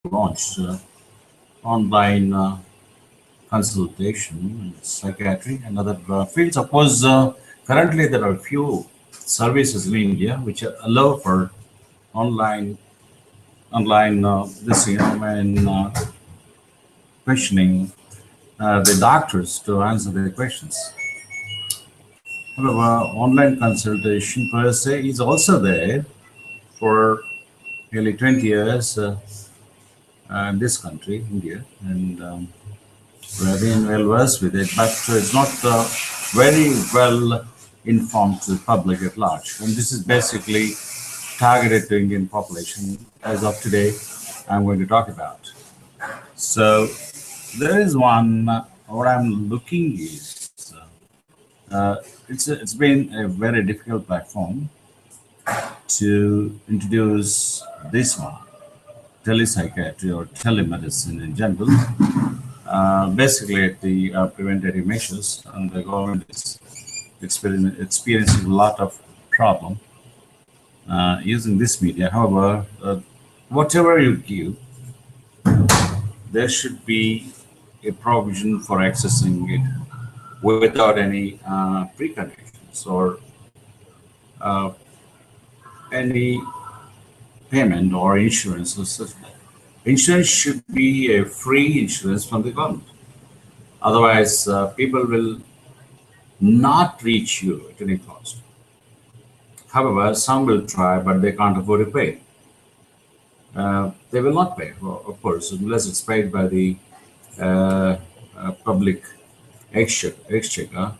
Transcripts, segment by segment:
launched online consultation in psychiatry and other fields. Of course, currently there are few services in India which allow for online this and questioning the doctors to answer their questions. However, online consultation per se is also there for nearly 20 years in this country, India, and we have been well versed with it, but it's not very well informed to the public at large. And this is basically targeted to Indian population as of today. I'm going to talk about. So there is one. What I'm looking is it's been a very difficult platform to introduce this one, telepsychiatry or telemedicine in general. Basically, the preventative measures, and the government is experiencing a lot of problem using this media. However, whatever you give, there should be a provision for accessing it without any preconditions or any payment or insurance or such. Insurance should be a free insurance from the government. Otherwise, people will not reach you at any cost. However, some will try, but they can't afford to pay. They will not pay, of course, unless it's paid by the public exchequer.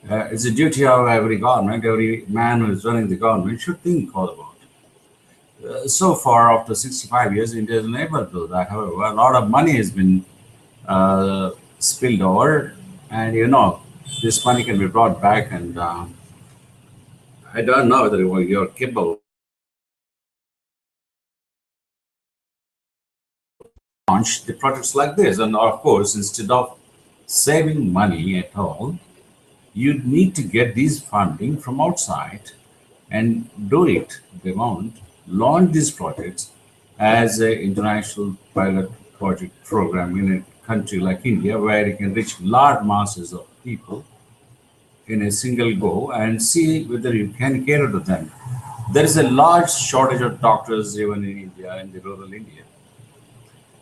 It's a duty of every government. Every man who is running the government should think all about it. So far, after 65 years, India is unable to do that. However, a lot of money has been spilled over, and this money can be brought back. And I don't know whether you're capable launch the products like this. And of course, instead of saving money at all, you need to get these funding from outside and do it. They won't launch these projects as an international pilot project program in a country like India, where you can reach large masses of people in a single go and see whether you can cater to them. There is a large shortage of doctors even in India, in the rural India,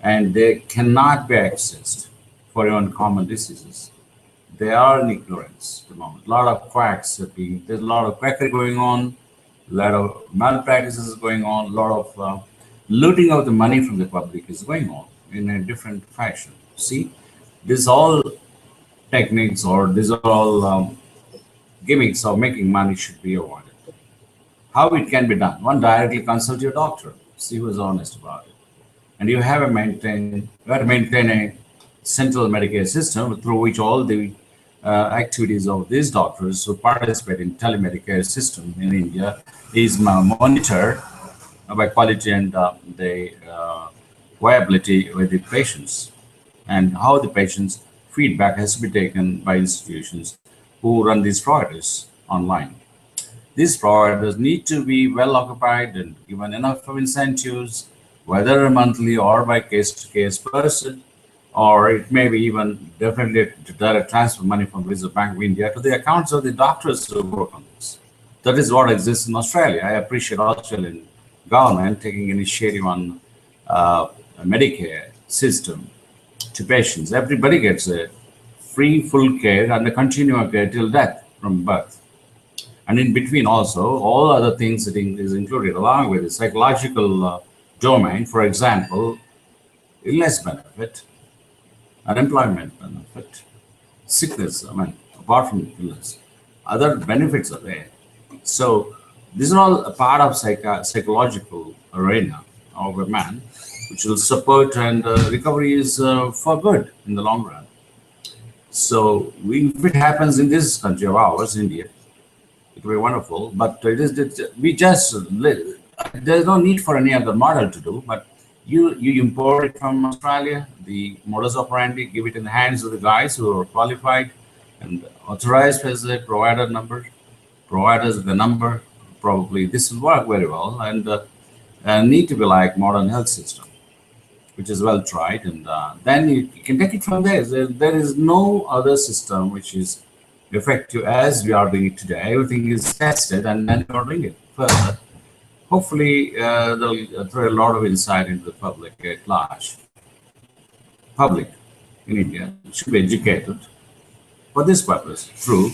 and they cannot be accessed for even common diseases. They are in ignorance at the moment. A lot of quacks there's a lot of quackery going on, a lot of malpractices going on, a lot of looting of the money from the public is going on in a different fashion. See, these all techniques or these are all gimmicks of making money should be avoided. How it can be done? One, directly consult your doctor, see who is honest about it. And you have to maintain a central Medicare system through which all the activities of these doctors who participate in telemedicare system in India is monitored by quality and the viability with the patients, and how the patients' feedback has to be taken by institutions who run these providers online. These providers need to be well occupied and given enough of incentives, whether monthly or by case-to-case person, or it may be even definitely to direct transfer money from Reserve Bank of India to the accounts of the doctors who work on this. That is what exists in Australia. I appreciate Australian government taking initiative on a Medicare system to patients. Everybody gets a free, full care and a continuum of care till death from birth. And in between also, all other things that is included along with the psychological domain, for example, illness benefit, unemployment benefit, sickness, apart from illness, other benefits are there. So these are all a part of psychological arena of a man, which will support, and recovery is for good in the long run. So if it happens in this country of ours, India, it will be wonderful. But there's no need for any other model to do, but you import it from Australia, the modus operandi, give it in the hands of the guys who are qualified and authorized as a provider number, providers the number, probably this will work very well, and need to be like modern health system. which is well tried, and then you can take it from there. There is no other system which is effective as we are doing it today. Everything is tested, and then you're doing it further. Hopefully, they'll throw a lot of insight into the public at large. Public in India should be educated for this purpose through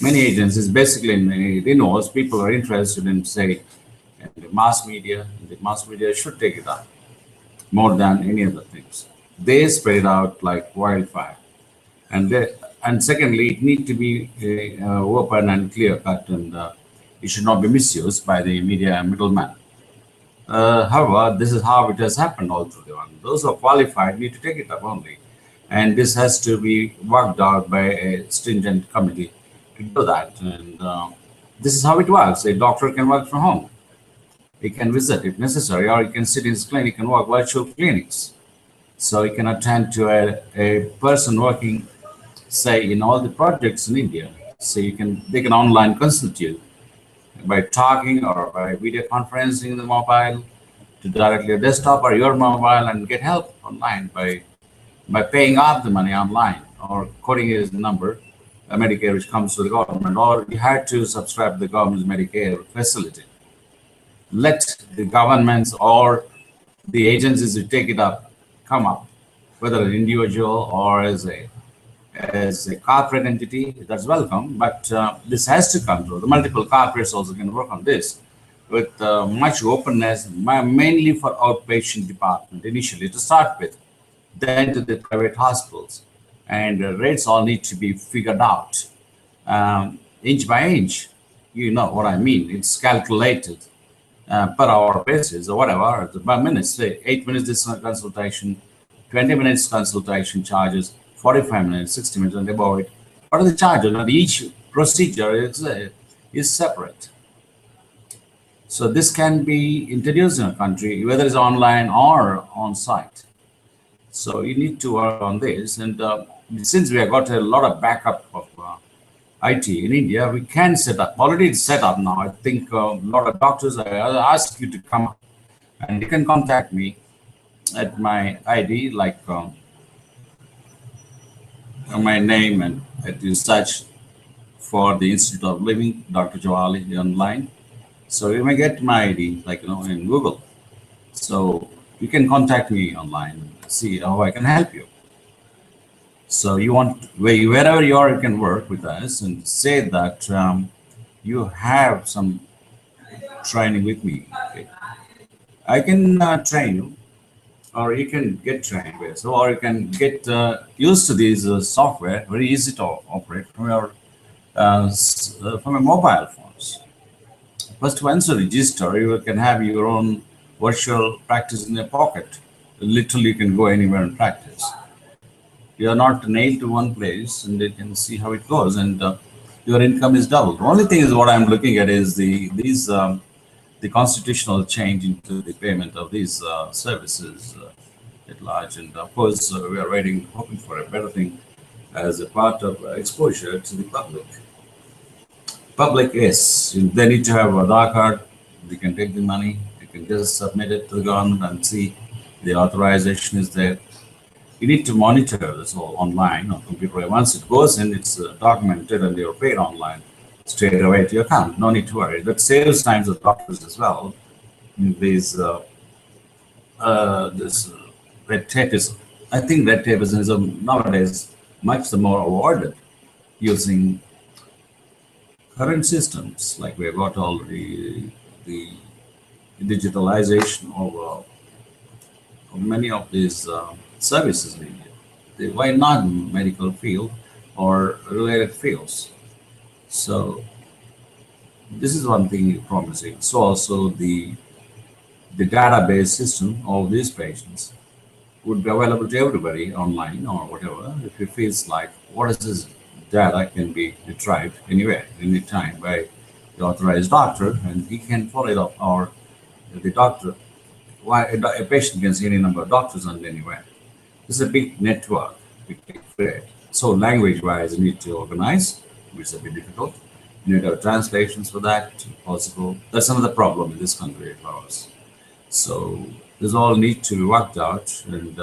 many agencies. Basically, it involves people are interested in, say, the mass media. The mass media should take it up more than any other things. They spread it out like wildfire, and secondly, it need to be open and clear cut, and it should not be misused by the media middleman. However, this is how it has happened all through the one. Those who are qualified need to take it up only, and this has to be worked out by a stringent committee to do that. And this is how it works. A doctor can work from home. He can visit if necessary, or he can sit in his clinic and work virtual clinics. So he can attend to a person working, say, in all the projects in India. So they can online consult you by talking or by video conferencing in the mobile to directly your desktop or your mobile, and get help online by paying off the money online or coding his number, Medicare, which comes to the government, or you had to subscribe to the government's Medicare facility. Let the governments or the agencies who take it up come up, whether an individual or as a corporate entity, that's welcome, but this has to come through. The multiple corporates also can work on this with much openness, mainly for outpatient department initially to start with, then to the private hospitals. And rates all need to be figured out inch by inch. You know what I mean. It's calculated per hour basis or whatever, per minute, say 8 minutes this consultation, 20 minutes consultation charges, 45 minutes, 60 minutes, and above it. What are the charges? And each procedure is separate. So this can be introduced in a country, whether it's online or on site. So you need to work on this. And since we have got a lot of backup of IT in India, we can set up. Already it's set up now. I think a lot of doctors, I ask you to come up, and you can contact me at my ID, like my name, and at you search for the Institute of Living, Dr. Jawali online. So you may get my ID, like, in Google. So you can contact me online, see how I can help you. So you want, wherever you are, you can work with us and say that you have some training with me. Okay? I can train you, or you can get trained with, or you can get used to these software, very easy to operate from your from your mobile phones. First, once you register, you can have your own virtual practice in your pocket. Literally, you can go anywhere and practice. You are not nailed to one place, and you can see how it goes, and your income is doubled. The only thing is what I'm looking at is the constitutional change into the payment of these services at large, and of course we are hoping for a better thing as a part of exposure to the public. Public, yes, they need to have a Aadhaar card. They can take the money. They can just submit it to the government and see the authorization is there. You need to monitor this all online on computer. Once it goes in, it's documented, and you're paid online straight away to your account. No need to worry. That saves times of doctors as well. This red tape is, I think red tape is nowadays much the more avoided using current systems, like we've got already the digitalization of many of these services in India. Why not medical field or related fields? So this is one thing promising. So also the database system of these patients would be available to everybody online or whatever. If it feels like what is this data can be retrieved anywhere, anytime by the authorized doctor, and he can follow it up, or the doctor. Why a patient can see any number of doctors on anywhere. This is a big network we can create. So language-wise, you need to organize, which is a bit difficult. You need to have translations for that possible. That's another problem in this country of ours. So This all need to be worked out, and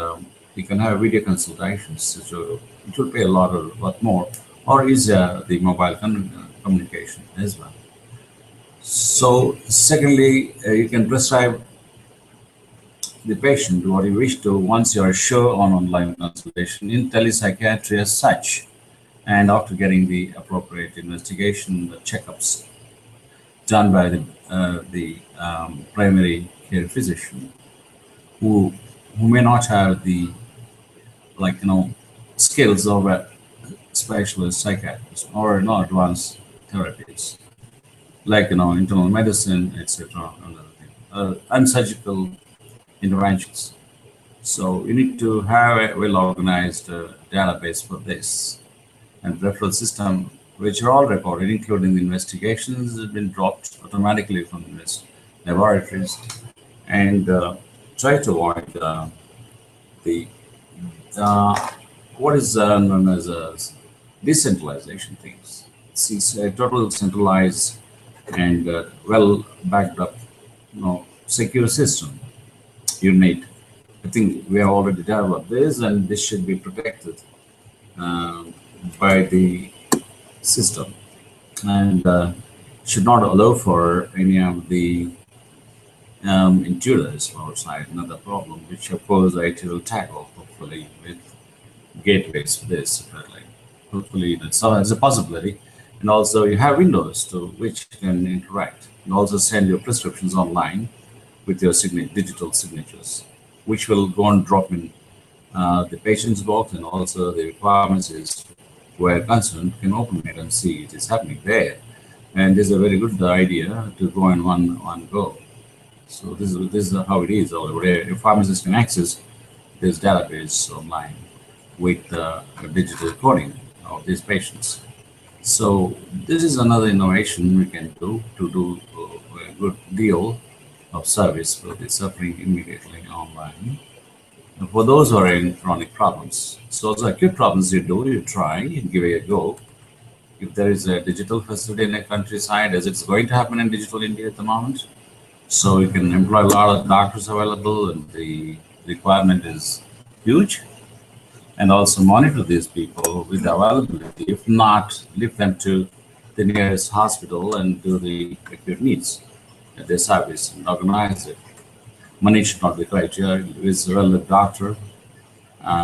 you can have video consultations, so it will pay a lot more, or is the mobile communication as well. So, secondly, you can prescribe the patient what you wish to once you are sure on online consultation in telepsychiatry as such, and after getting the appropriate investigation, the checkups done by the primary care physician, who may not have the skills of a specialist psychiatrist or not advanced therapies like internal medicine, etc. and other things, and surgical interventions. So you need to have a well-organized database for this, and referral system, which are all recorded, including the investigations, have been dropped automatically from the laboratories, and try to avoid the what is known as decentralization things. It's a total centralized and well backed up, secure system you need. I think we have already developed this, and this should be protected by the system, and should not allow for any of the intruders from outside. Another problem, which of course IT will tackle, hopefully, with gateways for this separately. Hopefully, that's a possibility. And also, you have windows to which you can interact, and also send your prescriptions online with your digital signatures, which will go and drop in the patient's box, and also the pharmacist who are concerned can open it and see it is happening there. And this is a very good idea to go in one go. So this is how it is. A pharmacist can access this database online with a digital coding of these patients. So this is another innovation we can do to do a good deal of service for the suffering immediately online. And for those who are in chronic problems, so the acute problems you try, you give it a go. If there is a digital facility in the countryside, as it's going to happen in digital India at the moment, so you can employ a lot of doctors available, and the requirement is huge. And also monitor these people with availability. If not, lift them to the nearest hospital and do the acute needs at their service and organize it. Money should not be criteria. Is a well-lit doctor,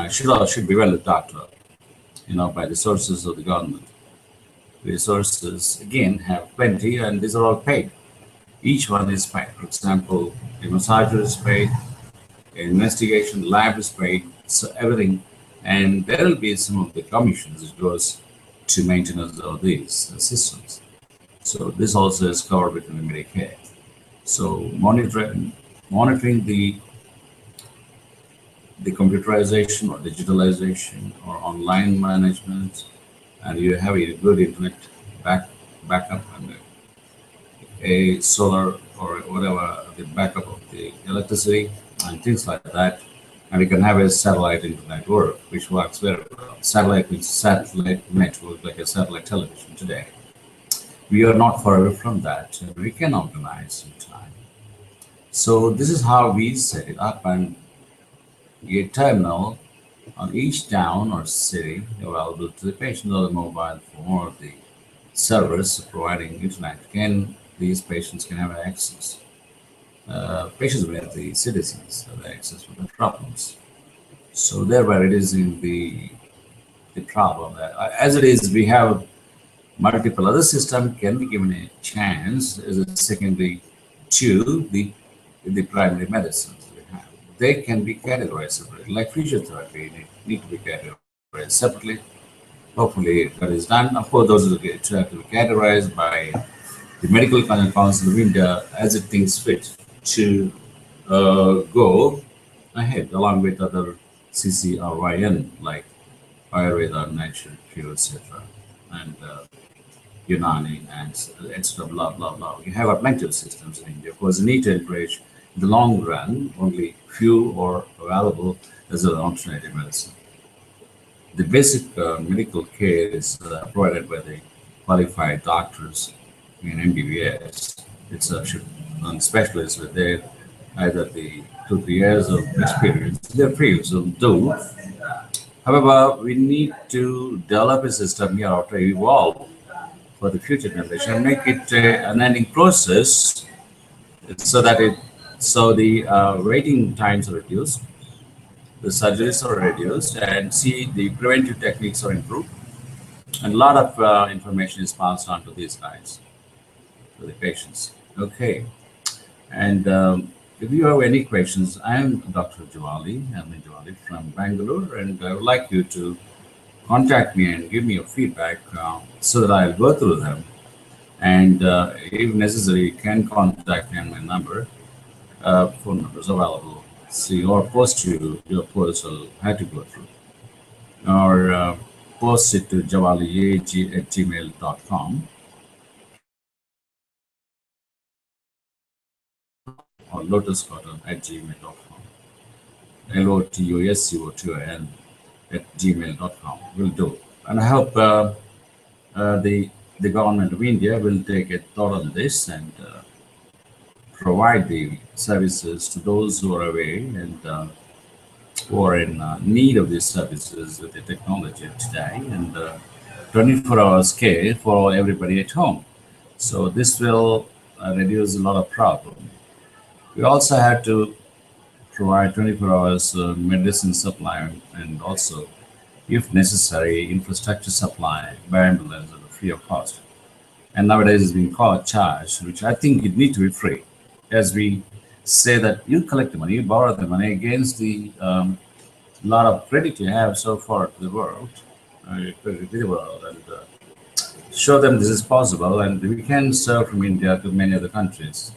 should be well-lit doctor, by the sources of the government. Resources again have plenty, and these are all paid. Each one is paid. For example, a massager is paid, an investigation lab is paid, so everything. And there will be some of the commissions that goes to maintenance of these systems. So this also is covered within the Medicare. So monitoring the computerization or digitalization or online management, and you have a good internet backup and a solar or whatever, the backup of the electricity and things like that. And you can have a satellite internet work, which works very well. Satellite means satellite network, like a satellite television today. We are not far away from that, and we can organize some time. So this is how we set it up, and a terminal on each town or city available to the patient or the mobile phone or the servers providing internet. These patients can have access. Patients with the citizens have access to the problems. So thereby reducing the problem. As it is, we have multiple other systems can be given a chance as a secondary to the primary medicines we have. They can be categorized separately, like physiotherapy need to be categorized separately. Hopefully that is done. Of course, those are to be categorized by the Medical Council of India as it thinks fit to go ahead along with other CCRYN like Ayurveda, Nature, Cure, etc. and Unani and etc. Blah blah blah. You have plenty of systems in India. Of course, you need to encourage in the long run only few are available as an alternative medicine. The basic medical care is provided by the qualified doctors in MBBS. It's and specialists were there, either the 2 3 years of experience in their fields will do. However, we need to develop a system here to evolve for the future generation and make it an ending process so that the waiting times are reduced, the surgeries are reduced, and see the preventive techniques are improved, and a lot of information is passed on to these guys, to the patients. Okay, and if you have any questions, I am Dr. Aravinda Jawali from Bangalore, and I would like you to contact me and give me your feedback so that I'll go through them. And if necessary, you can contact me on my number. Phone numbers available. See, or post your proposal, how to go through, or post it to jawali@gmail.com or lotuscotton@gmail.com. LOTUSCOTON @gmail.com will do. And I hope the government of India will take a thought on this and provide the services to those who are away and who are in need of these services with the technology of today, and 24 hours care for everybody at home. So this will reduce a lot of problem. We also have to provide 24 hours medicine supply, and also, if necessary, infrastructure supply by ambulance at a free of cost. And nowadays it's being called charge, which I think it needs to be free. As we say that you collect the money, you borrow the money against the lot of credit you have so far to the world, and show them this is possible, and we can serve from India to many other countries.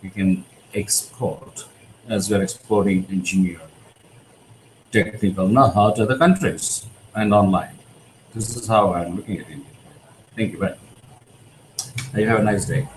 We can export, as we are exporting engineer technical know-how to other countries and online. This is how I'm looking at India. Thank you. Bye. You have a nice day.